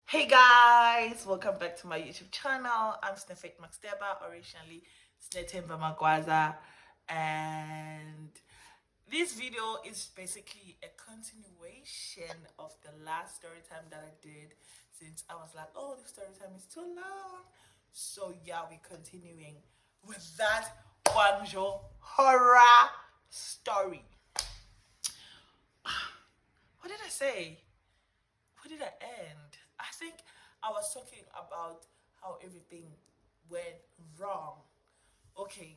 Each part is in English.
Hey guys, welcome back to my YouTube channel. I'm Snefet Maxteba, originally Snetemba Magwaza, and this video is basically a continuation of the last story time that I did, since I was like, oh, the story time is too long. So yeah, we're continuing with that Guangzhou horror story. What did I say? Where did I end? I think I was talking about how everything went wrong. Okay,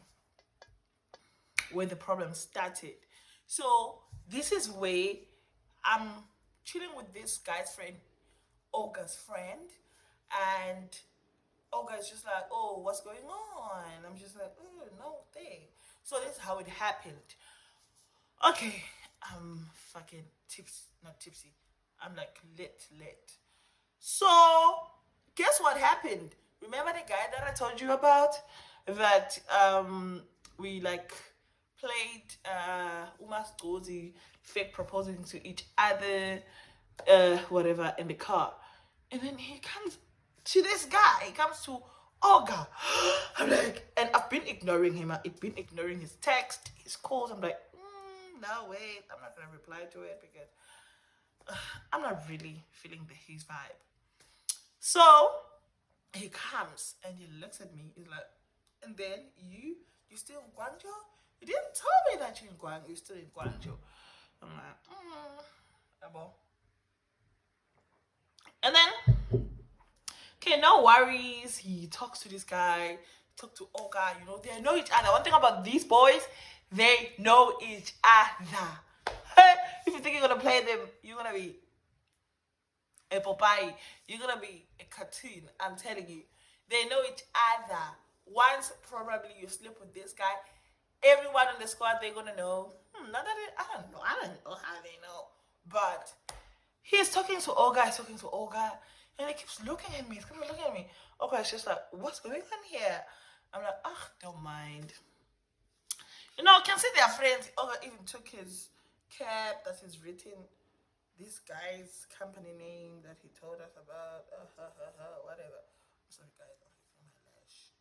where the problem started. So this is where I'm chilling with this guy's friend, Olga's friend, and Olga is just like, "Oh, what's going on?" I'm just like, "Oh, no thing." So this is how it happened. Okay, I'm fucking tipsy, not tipsy. I'm like lit. So, guess what happened? Remember the guy that I told you about? That we like played Umas Gozi fake proposing to each other, whatever, in the car. And then he comes to this guy, he comes to Olga. I'm like, and I've been ignoring him. I've been ignoring his text, his calls. I'm like, no, wait, I'm not gonna reply to it because I'm not really feeling his vibe. So he comes and he looks at me. He's like, and then you still in Guangzhou? You didn't tell me that you're in Guangzhou. You're still in Guangzhou. I'm like, abo. And then, okay, no worries. He talks to this guy, talk to Olga. You know, they know each other. One thing about these boys, they know each other. If you think you're gonna play them, you're gonna be a Popeye. You're gonna be a cartoon. I'm telling you. They know each other. Once probably you sleep with this guy, everyone in the squad they're gonna know. Not that I don't know. I don't know how they know, but he's talking to Olga. He's talking to Olga, and he keeps looking at me. He's keeps looking at me. Olga is just like, "What's going on here?" I'm like, "Ah, don't mind." You know, I can see their friends. Olga even took his cap that is written this guy's company name that he told us about, whatever. I'm sorry, guys, I'm fixing my lash.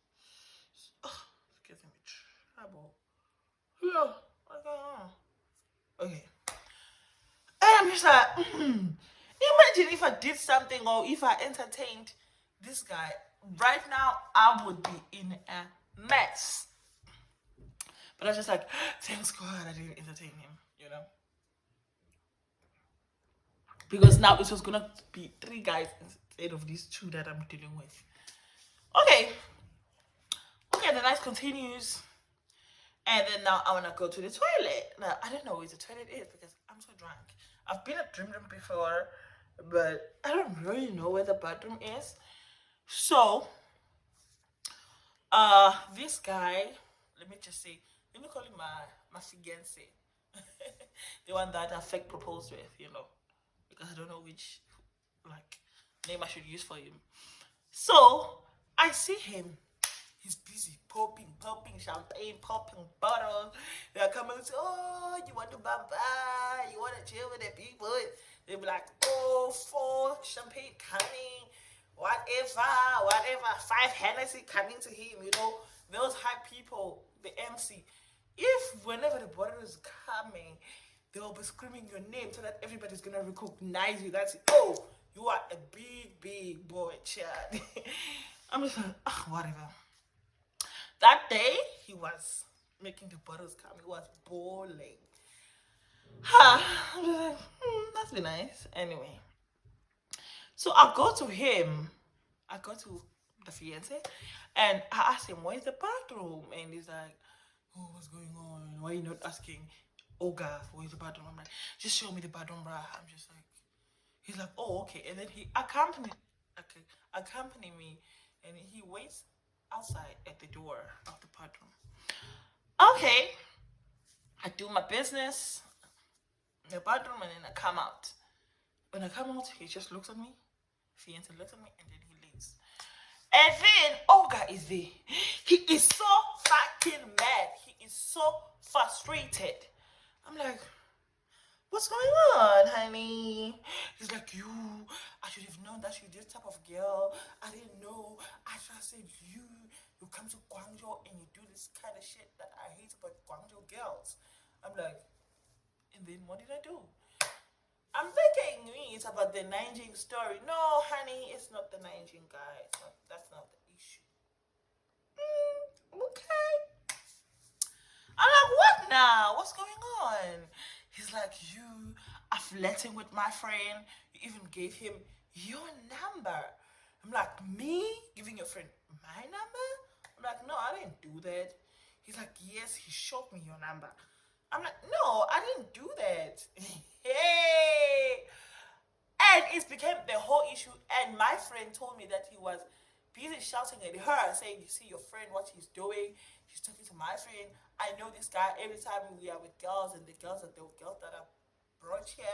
Oh, it's giving me trouble. Yeah, what's going on? Okay. And I'm just like, imagine if I did something or if I entertained this guy. Right now, I would be in a mess. But I was just like, thanks God I didn't entertain him, you know? Because now it was gonna be three guys instead of these two that I'm dealing with. Okay, okay, the night continues, and then now I wanna go to the toilet. Now I don't know where the toilet is because I'm so drunk. I've been at Dream Room before, but I don't really know where the bathroom is. So, this guy, let me just say, let me call him my fiancé, the one that I fake proposed with, you know, because I don't know which like name I should use for him. So I see him. He's busy popping champagne, popping bottles. They're coming and say, "Oh, you want to bamba? You want to chill with the people?" They'll be like, "Oh, four champagne coming, whatever. Five Hennessy coming to him." You know, those high people, the MC. If whenever the bottle is coming, they'll be screaming your name so that everybody's gonna recognize you. That's it. Oh, you are a big boy, Chad. I'm just like, whatever. That day, he was making the bottles come. He was bowling. I'm just like, that's be nice. Anyway, so I go to him. I go to the fiance, and I asked him, "Where's the bathroom?" And he's like, "Oh, what's going on? Why are you not asking Olga where's the bathroom?" I'm like, "Just show me the bathroom, bruh." I'm just like, he's like, "Oh, okay." And then he accompany me, and he waits outside at the door of the bathroom. Okay, I do my business in the bathroom, and then I come out. When I come out, he just looks at me. Fiance looks at me, and then he leaves. And then Olga is there. He is so fucking mad. He is so frustrated. I'm like, what's going on, honey? He's like, you, I should have known that you're this type of girl. I didn't know. I just said you come to Guangzhou and you do this kind of shit that I hate about Guangzhou girls. I'm like, and then what did I do? I'm thinking it's about the Nanjing story. No, honey, it's not the Nanjing guy. It's not, that's not the issue. Okay. I'm like, what now? What's going on? He's like, you are flirting with my friend. You even gave him your number. I'm like, me giving your friend my number? I'm like, no, I didn't do that. He's like, yes, he showed me your number. I'm like, no, I didn't do that. Hey, and it became the whole issue. And my friend told me that he was busy shouting at her, saying, you see your friend, what he's doing. He's talking to my friend. I know this guy every time we are with girls, and the girls that are brought here,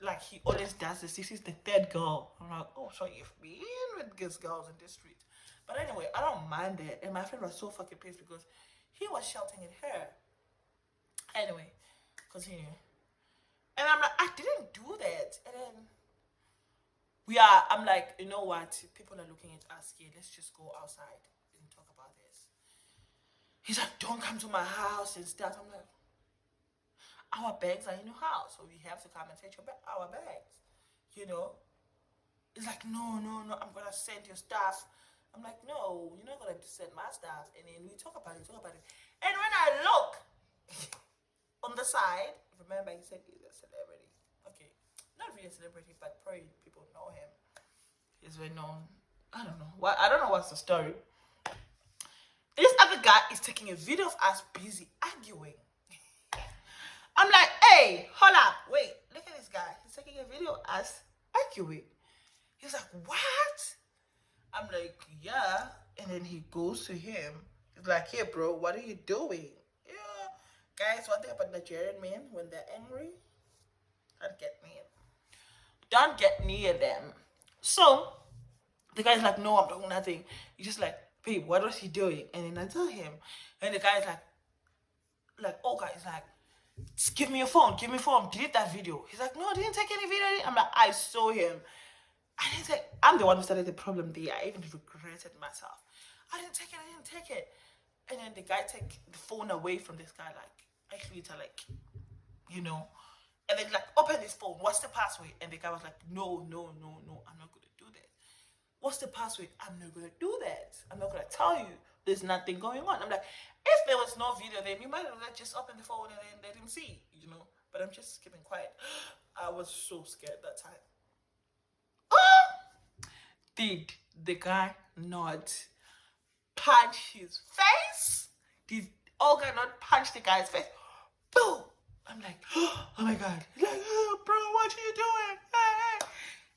like he always does this. This is the third girl. I'm like, oh, so you've been with these girls in this street. But anyway, I don't mind it. And my friend was so fucking pissed because he was shouting at her. Anyway, continue. And I'm like, I didn't do that. And then I'm like, you know what? People are looking at us here. Let's just go outside and talk about this. He's like, don't come to my house and stuff. I'm like, our bags are in your house, so we have to come and take our bags. You know? He's like, no, no, no, I'm gonna send your stuff. I'm like, no, you're not gonna send my stuff. And then we talk about it. And when I look on the side, remember he said he's a celebrity. Okay, not really a celebrity, but probably people know him. He's well known. I don't know. I don't know what's the story. This other guy is taking a video of us busy arguing. I'm like, hey, hold up, wait, look at this guy. He's taking a video of us arguing. He's like, what? I'm like, yeah. And then he goes to him. He's like, hey, bro, what are you doing? Yeah. Guys, what thing about Nigerian men when they're angry? Don't get near them. So the guy's like, no, I'm doing nothing. He's just like, babe, what was he doing? And then I tell him. And the guy's oh, guys, like, give me your phone, delete that video. He's like, no, I didn't take any video. I'm like, I saw him. I didn't take, I'm the one who started the problem there. I even regretted myself. I didn't take it. And then the guy take the phone away from this guy, actually to you know, and then open his phone. What's the password? And the guy was like, no, no, no, no, I'm not gonna do that. What's the password? I'm not gonna do that. I'm not gonna tell you. There's nothing going on. I'm like, if there was no video, then you might have just opened the phone and then let him see, you know. But I'm just keeping quiet. I was so scared that time. Did the guy not punch his face? Did Olga not punch the guy's face? Boom! I'm like, oh my god. He's like, oh, bro, what are you doing? Hey.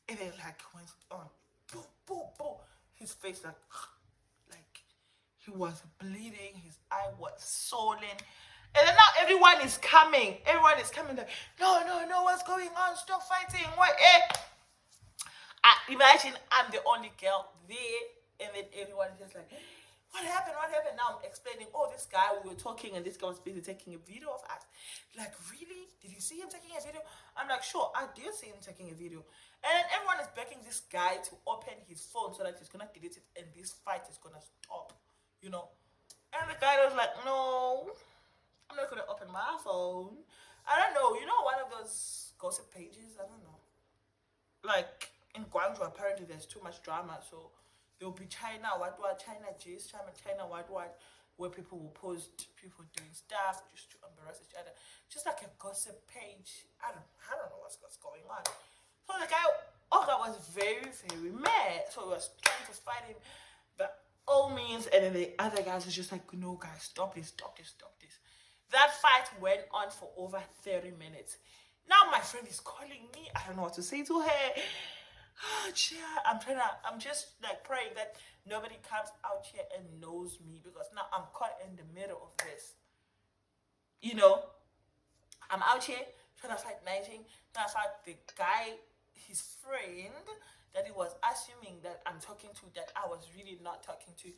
And then went on. Boom, boom, boom. His face like he was bleeding. His eye was swollen. And then now everyone is coming. Like, no, no, no, what's going on? Stop fighting. What? Imagine I'm the only girl there, and then everyone is just like, what happened? Now I'm explaining, oh, this guy, we were talking, and this guy was busy taking a video of us. Like, really? Did you see him taking a video? I'm like, sure, I did see him taking a video. And then everyone is begging this guy to open his phone so that he's gonna delete it, and this fight is gonna stop, you know? And the guy was like, no, I'm not gonna open my phone. I don't know, you know, one of those gossip pages, I don't know. In Guangzhou, apparently there's too much drama, so there'll be China, China gist, China, where people will post people doing stuff just to embarrass each other. Just like a gossip page. I don't know what's going on. So the guy, Olga was very, very mad. So he was trying to fight him by all means, and then the other guys was just like, no guys, stop this. That fight went on for over 30 minutes. Now my friend is calling me. I don't know what to say to her. Oh, I'm just praying that nobody comes out here and knows me, because now I'm caught in the middle of this. You know, I'm out here trying to fight Nigerian, trying to fight the guy, his friend, that he was assuming that I'm talking to, that I was really not talking to.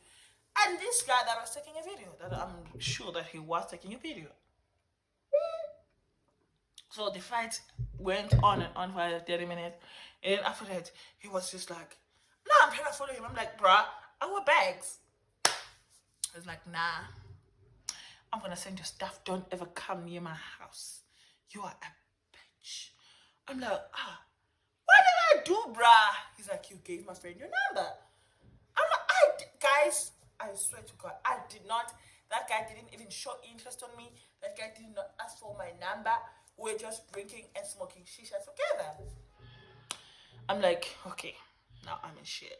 And this guy that was taking a video, that I'm sure that he was taking a video. So the fight went on and on for 30 minutes. And then after that, he was just like, "No, I'm trying to follow him." I'm like, "Bruh, our bags." He's like, "Nah, I'm gonna send your stuff. Don't ever come near my house. You are a bitch." I'm like, what did I do, bruh? He's like, "You gave my friend your number." I'm like, guys, I swear to God, I did not. That guy didn't even show interest on me. That guy did not ask for my number. We're just drinking and smoking shisha together. I'm like, okay, now I'm in shit.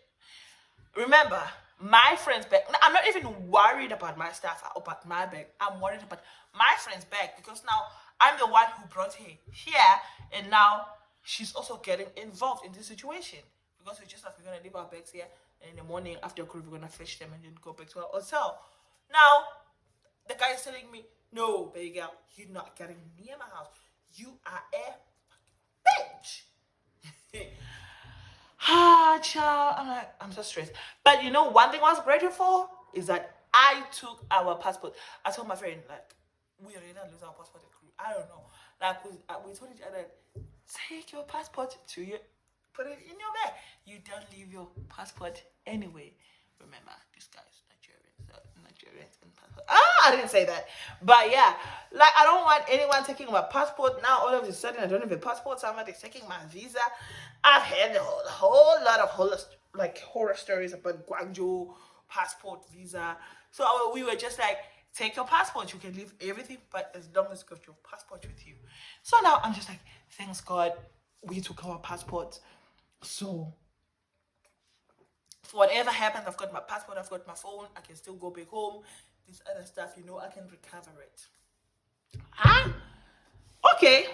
Remember, my friend's bag. I'm not even worried about my stuff or about my bag. I'm worried about my friend's bag because now I'm the one who brought her here, and now she's also getting involved in this situation because we just like we're gonna leave our bags here, and in the morning after group we're gonna fetch them and then go back to our hotel. Now the guy is telling me, "No, baby girl, you're not getting near my house. You are a bitch." Child. I'm like, I'm so stressed. But you know, one thing I was grateful for is that I took our passport. I told my friend, like, we already lose our passport at crew. I don't know. Like, we told each other, take your passport to you, put it in your bag. You don't leave your passport anyway. Remember, this guy's Nigerian, so Nigerians and passport. I didn't say that. But yeah, like, I don't want anyone taking my passport. Now, all of a sudden, I don't have a passport. Somebody's taking my visa. I've had a whole lot of horror stories about Guangzhou passport visa. So we were just like, take your passport. You can leave everything, but as long as you got your passport with you. So now I'm just like, thanks God, we took our passports. So for whatever happens, I've got my passport, I've got my phone, I can still go back home. This other stuff, I can recover it. Huh? Okay.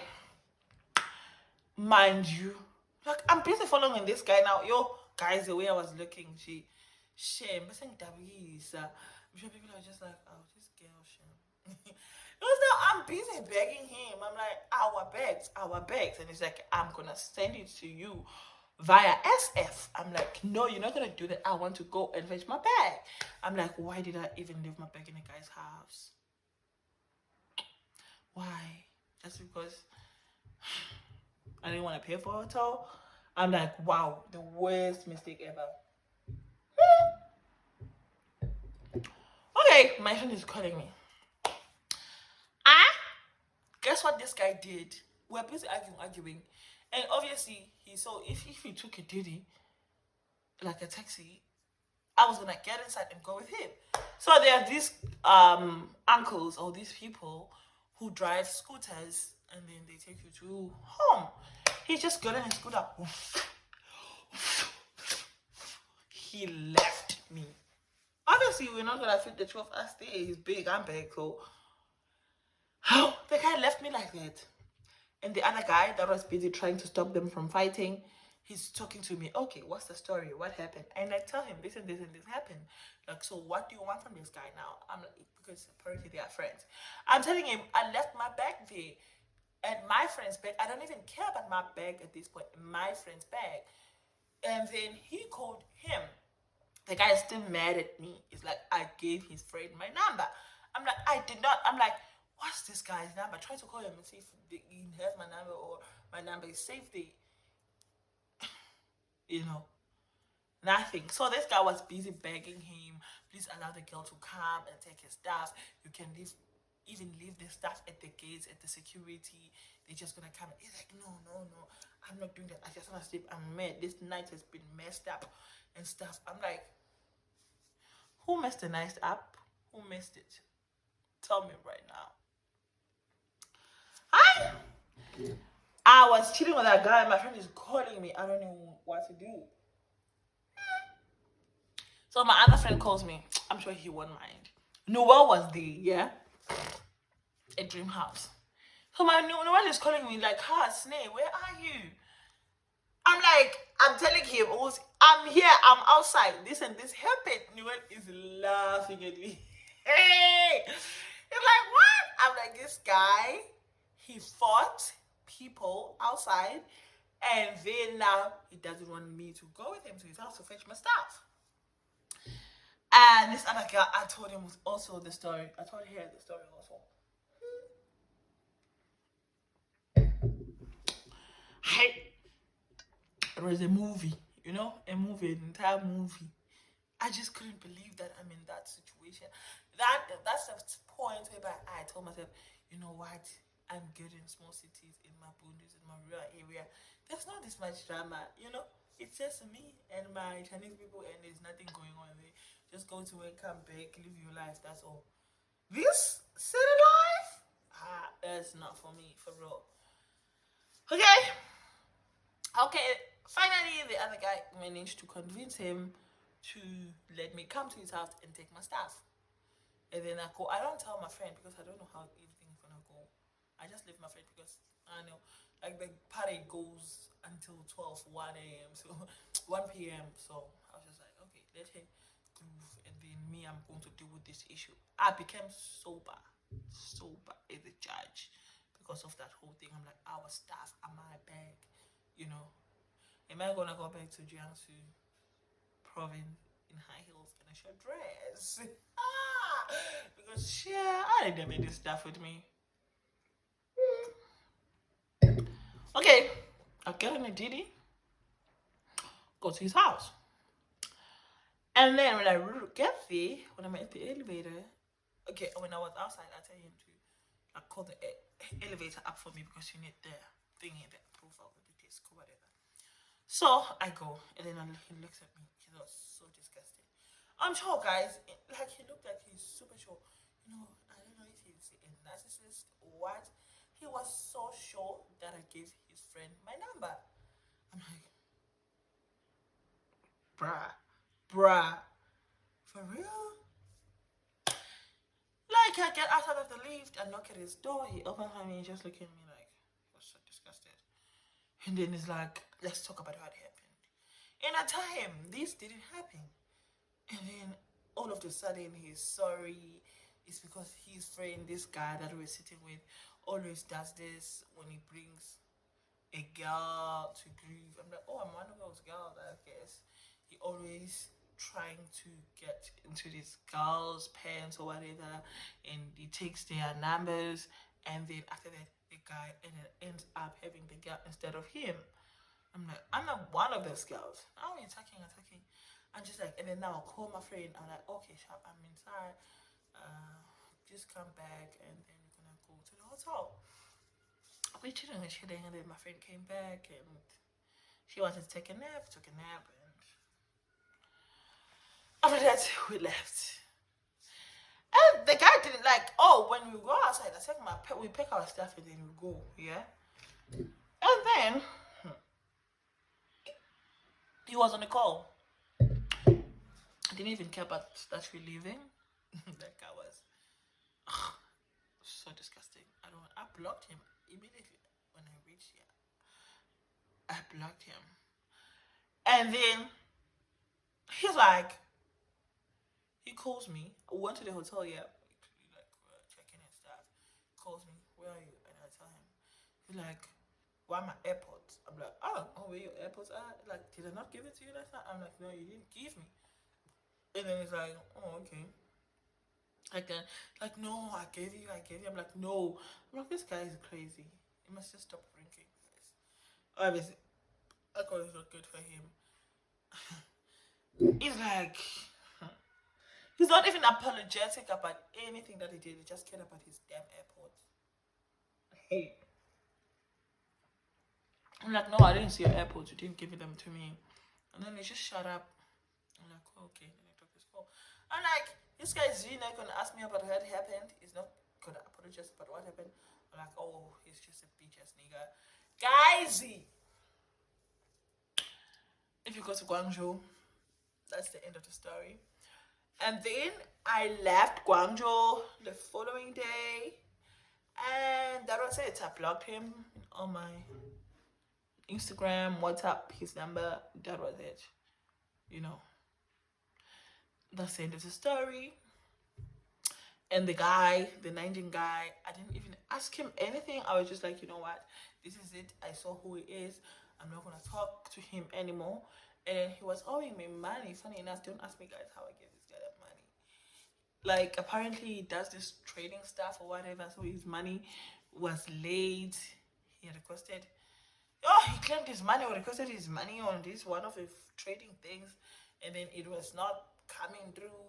Mind you, like I'm busy following this guy now. Yo, guys, the way I was looking, shame. I think I'm sure people are just like, oh, this girl, shame. Because now I'm busy begging him. I'm like, our bags. And he's like, I'm gonna send it to you via SF. I'm like, no, you're not gonna do that. I want to go and fetch my bag. I'm like, why did I even leave my bag in the guy's house? Why? Just because I didn't want to pay for a hotel. I'm like, wow, the worst mistake ever. Okay, my friend is calling me. Ah, guess what this guy did? We're busy arguing. And obviously, he saw if he took a diddy, like a taxi, I was gonna get inside and go with him. So there are these uncles or these people who drive scooters and then they take you to home. He just got in his scooter. He left me. Obviously, we're not gonna fit the two of us there. He's big, I'm big, so how the guy left me like that. And the other guy that was busy trying to stop them from fighting, he's talking to me. Okay, what's the story? What happened? And I tell him this and this and this happened. Like, so what do you want from this guy now? I'm like, because apparently they are friends. I'm telling him I left my bag there. And my friend's bag, I don't even care about my bag at this point. My friend's bag. And then he called him. The guy is still mad at me. It's like I gave his friend my number. I'm like, I did not. I'm like, what's this guy's number? Try to call him and see if he has my number or my number is saved there. You know, nothing. So this guy was busy begging him, please allow the girl to come and take his stuff. You can even leave the stuff at the gates, at the security. They're just gonna come. He's like, no, no, no. I'm not doing that. I just wanna sleep. I'm mad. This night has been messed up and stuff. I'm like, who messed the night up? Who messed it? Tell me right now. I was chilling with that guy. My friend is calling me. I don't know what to do. So my other friend calls me. I'm sure he won't mind. Noel was there, yeah? A dream house. So my Noel is calling me like, "Ha, Snake, where are you?" I'm like, I'm telling him, "Oh, I'm here, I'm outside. This and this happened." Noel is laughing at me. Hey! He's like, what? I'm like, this guy, he fought people outside, and then now he doesn't want me to go with him to his house to fetch my stuff. And this other girl, I told him was also the story. I told her the story also. It was a movie, a movie, an entire movie. I just couldn't believe that I'm in that situation. That's the point where I told myself, you know what? I'm good in small cities, in my boundaries, in my rural area. There's not this much drama. It's just me and my Chinese people, and there's nothing going on there. Just go to work, come back, live your life. That's all. This city life, that's not for me, for real. Okay, okay. Finally, the other guy managed to convince him to let me come to his house and take my stuff. And then I go. I don't tell my friend because I don't know how everything's gonna go. I just leave my friend because I know, like the party goes until 12, 1 a.m. So 1 p.m. So I was just like, okay, let him groove, and then me, I'm going to deal with this issue. I became sober as a judge because of that whole thing. I'm like, our staff, am I bag? You know, am I gonna go back to Jiangsu province in high heels and a short dress? Because yeah, I didn't have this stuff with me. Okay, I get on a Diddy, go to his house. And then when I get there, when I'm at the elevator, okay, when I was outside, I tell him to call the elevator up for me because you need the thingy, the approval with the disc or whatever. So I go, and then he looks at me. He was so disgusted. I'm sure, guys, like he looked like he's super sure. I don't know if he's a narcissist or what. He was so sure that I gave his friend my number. I'm like, bruh, for real? Like, I get out of the lift and knock at his door. He opens for me and just looking at me like, he was so disgusted. And then he's like, let's talk about what happened. And I tell him, this didn't happen. And then all of a sudden, he's sorry. It's because his friend, this guy that we're sitting with, always does this when he brings a girl to grieve. I'm like, oh, I'm one of those girls, I guess. He always trying to get into this girl's pants or whatever, and he takes their numbers, and then after that, the guy ends up having the girl instead of him. I'm like, I'm not one of those girls. Now we're talking. I'm just like, and then now I'll call my friend. I'm like, okay, Sharp, I'm inside. Just come back, and then we're gonna go to the hotel. We're chilling, and then my friend came back, and she wanted to take a nap. Took a nap, and after that, we left. And the guy didn't like. Oh, when we go outside, we pick our stuff, and then we go. Yeah, and then he was on the call. I didn't even care about that we're leaving. That guy was so disgusting. I blocked him immediately when I reached here. I blocked him. And then he's like, he calls me. I went to the hotel, yeah. Like checking and stuff. Calls me, where are you? And I tell him. He's like, why my AirPods? I'm like, oh, where your AirPods are? Like, did I not give it to you last night? I'm like, no, you didn't give me. And then he's like, oh, okay. Like, no, I gave you. I'm like, no. I'm like, this guy is crazy. He must just stop drinking. Obviously, alcohol is not good for him. He's like, he's not even apologetic about anything that he did. He just cared about his damn airport. Hey. I'm like, no, I didn't see your airport. You didn't give them to me. And then he just shut up. I'm like, oh, okay. Then I took his call. I'm like, this guy is really not going to ask me about what happened. He's not going to apologize about what happened. I'm like, oh, he's just a bitch ass nigga. Guys, if you go to Guangzhou, that's the end of the story. And then I left Guangzhou the following day, and that was it. I blocked him on my Instagram, WhatsApp, his number. That was it. You know, that's the end of the story. And the guy, the Nigerian guy, I didn't even ask him anything. I was just like, you know what? This is it. I saw who he is. I'm not going to talk to him anymore. And he was owing me money. Funny enough, don't ask me, guys, how I gave this guy that money. Like, apparently, he does this trading stuff or whatever. So his money was late. He requested Oh, he claimed his money or requested his money on this one of the trading things, and then it was not coming through,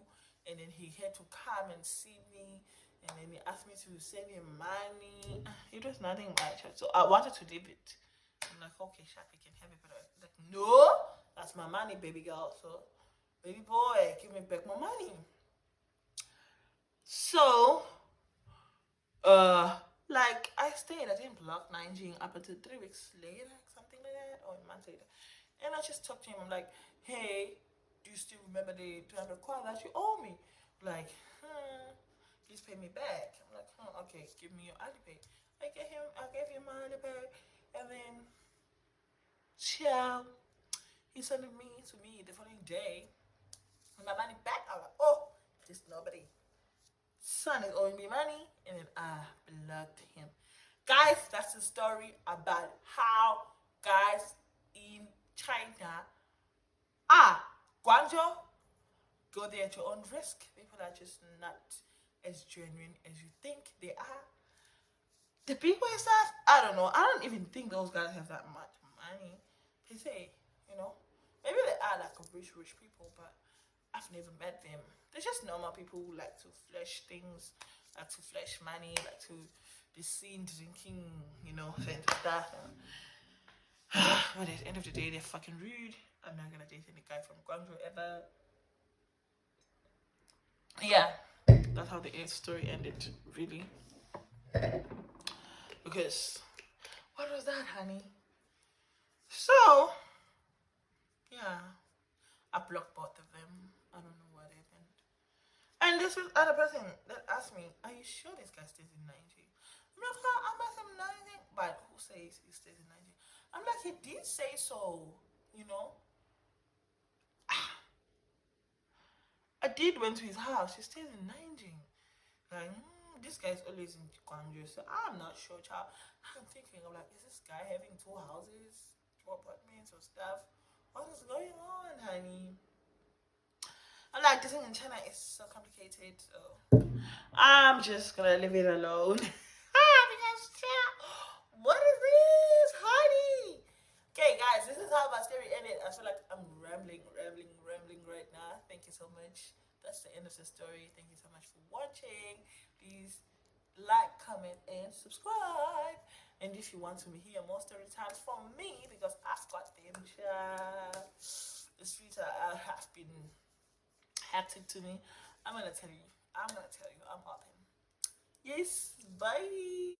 and then he had to come and see me, and then he asked me to send him money. It was nothing much, so I wanted to leave it. I'm like, okay, Sharp, you can have it, but I was like, no, that's my money, baby girl. So, baby boy, give me back my money. So, uh, like I stayed, I didn't block Nanjing up until 3 weeks later, something like that, or a month later. And I just talked to him. I'm like, hey, do you still remember the 200 kwai that you owe me? Like, please pay me back. I'm like, okay, give me your Alipay. I gave him my Alipay, and then, ciao. He sent me to me the following day with my money back. I was like, oh, this nobody. Son is owing me money, and then I blocked him. Guys, that's the story about how guys in China Guangzhou, go there at your own risk. People are just not as genuine as you think they are. The people is that I don't know. I don't even think those guys have that much money. They say, you know, maybe they are like a rich people, but I've never met them. They're just normal people who like to flash things, like to flash money, like to be seen drinking, things like that. But at the end of the day, they're fucking rude. I'm not gonna date any guy from Guangzhou ever. Yeah, that's how the story ended, really. Because what was that, honey? So yeah, I blocked both of them. I don't know what happened. And this was other person that asked me, "Are you sure this guy stays in Nigeria?" I'm like, I'm not saying nothing, but who says he stays in Nigeria? I'm like, he did say so, you know. I did went to his house. He stays in Nigeria. Like, this guy's always in Gaungzhou, so I'm not sure, child. I'm thinking, I'm like, is this guy having two houses, two apartments, or stuff? What is going on, honey? I'm like, this thing in China is so complicated, so I'm just gonna leave it alone. Because, what is this, honey? Okay, guys, this is how my story ended. I feel like I'm rambling right now. Thank you so much. That's the end of the story. Thank you so much for watching. Please like, comment, and subscribe. And if you want to hear more story times from me, because I've got them, the streets have been hectic to me. I'm gonna tell you. I'm open. Yes, bye.